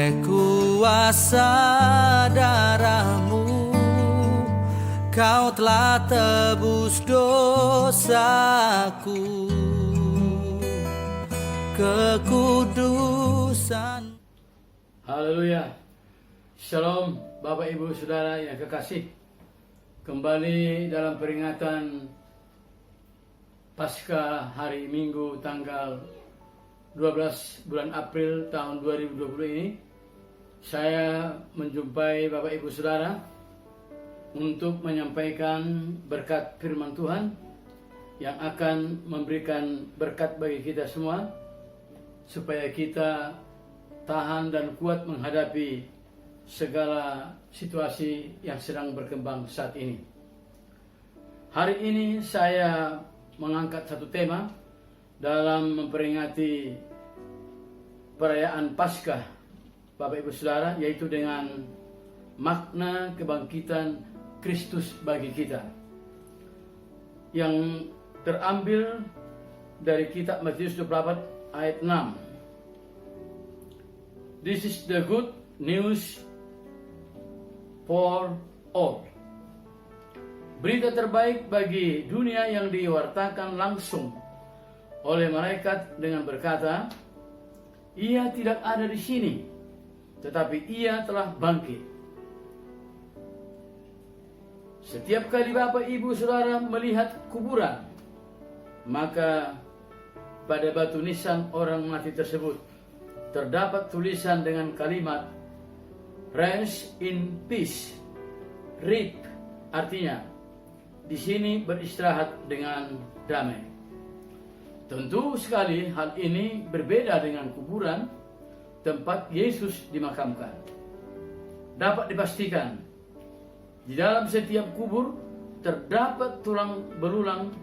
oleh kuasa darah-Mu, Kau telah tebus dosaku. Kekudusan. Haleluya. Shalom Bapak Ibu Saudara yang kekasih. Kembali dalam peringatan Paskah hari Minggu tanggal 12 bulan April tahun 2020 ini, saya menjumpai Bapak Ibu Saudara untuk menyampaikan berkat firman Tuhan yang akan memberikan berkat bagi kita semua, supaya kita tahan dan kuat menghadapi segala situasi yang sedang berkembang saat ini. Hari ini saya mengangkat satu tema dalam memperingati perayaan Paskah Bapak Ibu Saudara, yaitu dengan makna kebangkitan Kristus bagi kita, yang terambil dari kitab Matius 24 ayat 6. This is the good news for all. Berita terbaik bagi dunia yang diwartakan langsung oleh malaikat dengan berkata, "Ia tidak ada di sini, tetapi ia telah bangkit." Setiap kali Bapak Ibu Saudara melihat kuburan, maka pada batu nisan orang mati tersebut terdapat tulisan dengan kalimat "Rest in peace", RIP, artinya di sini beristirahat dengan damai. Tentu sekali hal ini berbeda dengan kuburan tempat Yesus dimakamkan. Dapat dipastikan, di dalam setiap kubur terdapat tulang belulang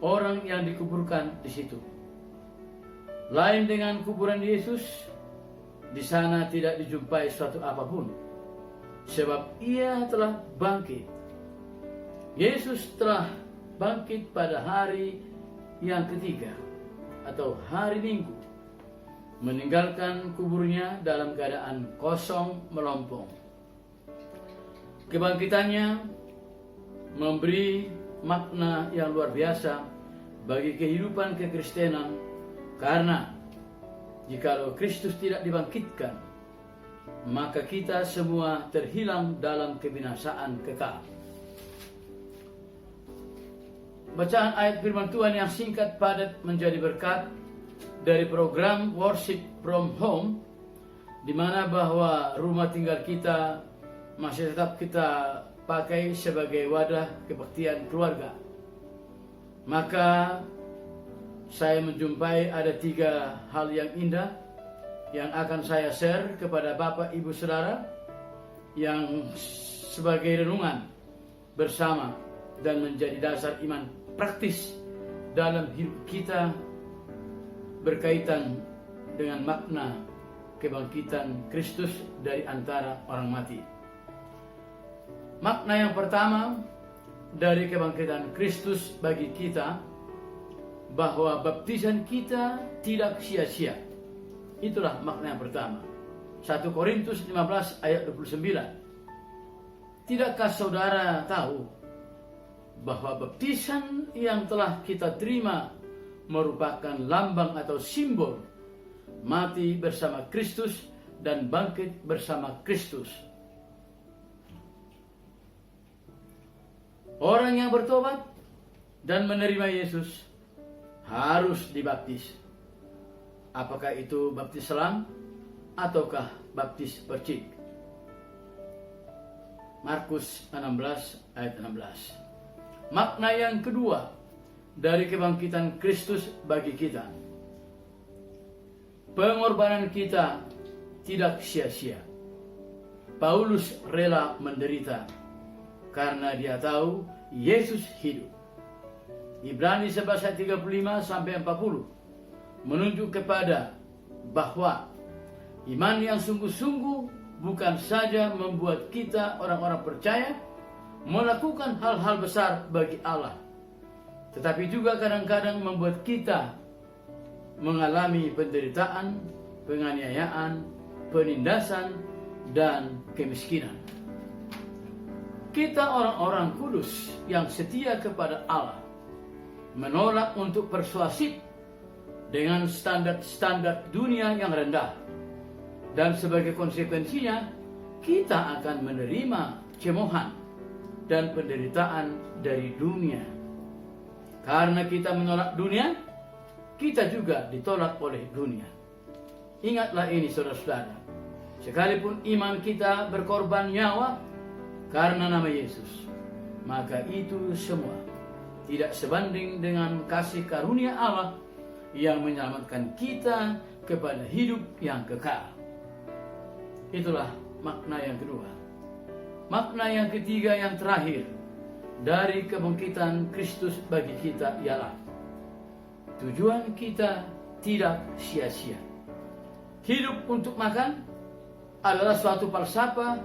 orang yang dikuburkan di situ. Lain dengan kuburan Yesus, di sana tidak dijumpai suatu apapun, sebab ia telah bangkit. Yesus telah bangkit pada hari yang ketiga atau hari Minggu, meninggalkan kuburnya dalam keadaan kosong melompong. Kebangkitannya memberi makna yang luar biasa bagi kehidupan kekristenan, karena jikalau Kristus tidak dibangkitkan, maka kita semua terhilang dalam kebinasaan kekal. Bacaan ayat firman Tuhan yang singkat padat menjadi berkat dari program Worship from Home, di mana bahwa rumah tinggal kita masih tetap kita pakai sebagai wadah kebaktian keluarga. Maka saya menjumpai ada 3 hal yang indah yang akan saya share kepada Bapak Ibu Saudara, yang sebagai renungan bersama dan menjadi dasar iman praktis dalam hidup kita berkaitan dengan makna kebangkitan Kristus dari antara orang mati. Makna yang pertama dari kebangkitan Kristus bagi kita, bahwa baptisan kita tidak sia-sia. Itulah makna yang pertama. 1 Korintus 15 ayat 29. Tidakkah saudara tahu bahwa baptisan yang telah kita terima merupakan lambang atau simbol mati bersama Kristus dan bangkit bersama Kristus? Orang yang bertobat dan menerima Yesus harus dibaptis. Apakah itu baptis selam ataukah baptis percik? Markus 16 ayat 16. Makna yang kedua dari kebangkitan Kristus bagi kita, pengorbanan kita tidak sia-sia. Paulus rela menderita karena dia tahu Yesus hidup. Ibrani 11 ayat 35 sampai 40 menunjuk kepada bahwa iman yang sungguh-sungguh bukan saja membuat kita orang-orang percaya melakukan hal-hal besar bagi Allah, tetapi juga kadang-kadang membuat kita mengalami penderitaan, penganiayaan, penindasan, dan kemiskinan. Kita orang-orang kudus yang setia kepada Allah menolak untuk persuasif dengan standar-standar dunia yang rendah, dan sebagai konsekuensinya kita akan menerima cemoohan dan penderitaan dari dunia. Karena kita menolak dunia, kita juga ditolak oleh dunia. Ingatlah ini saudara-saudara, sekalipun iman kita berkorban nyawa karena nama Yesus, maka itu semua tidak sebanding dengan kasih karunia Allah yang menyelamatkan kita kepada hidup yang kekal. Itulah makna yang kedua. Makna yang ketiga yang terakhir dari kebangkitan Kristus bagi kita ialah tujuan kita tidak sia-sia. Hidup untuk makan adalah suatu falsafah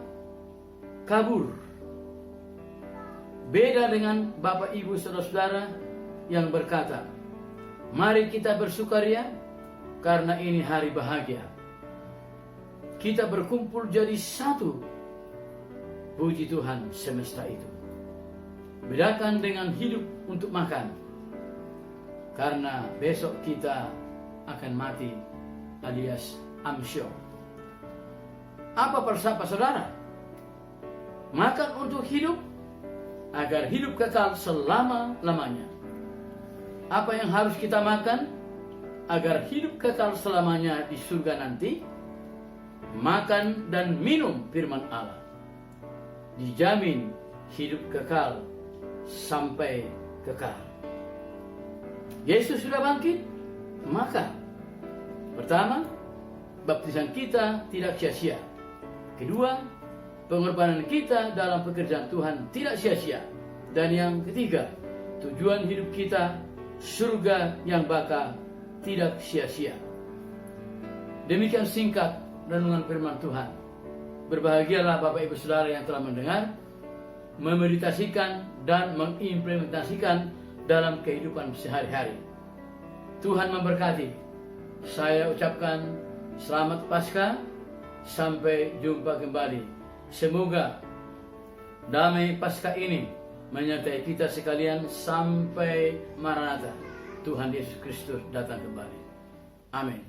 kabur. Beda dengan Bapak Ibu Saudara-saudara yang berkata, mari kita bersukaria karena ini hari bahagia. Kita berkumpul jadi satu. Puji Tuhan semesta itu. Bedakan dengan hidup untuk makan, karena besok kita akan mati alias amsyong. Apa falsafah saudara? Makan untuk hidup agar hidup kekal selama-lamanya. Apa yang harus kita makan agar hidup kekal selamanya di surga nanti? Makan dan minum firman Allah. Dijamin hidup kekal sampai kekal. Yesus sudah bangkit, maka pertama, baptisan kita tidak sia-sia. Kedua, pengorbanan kita dalam pekerjaan Tuhan tidak sia-sia. Dan yang ketiga, tujuan hidup kita surga yang bakal tidak sia-sia. Demikian singkat renungan firman Tuhan. Berbahagialah Bapak Ibu Saudara yang telah mendengar, memeditasikan dan mengimplementasikan dalam kehidupan sehari-hari. Tuhan memberkati. Saya ucapkan selamat Paskah, sampai jumpa kembali. Semoga damai Paskah ini menyertai kita sekalian sampai Maranatha, Tuhan Yesus Kristus datang kembali. Amin.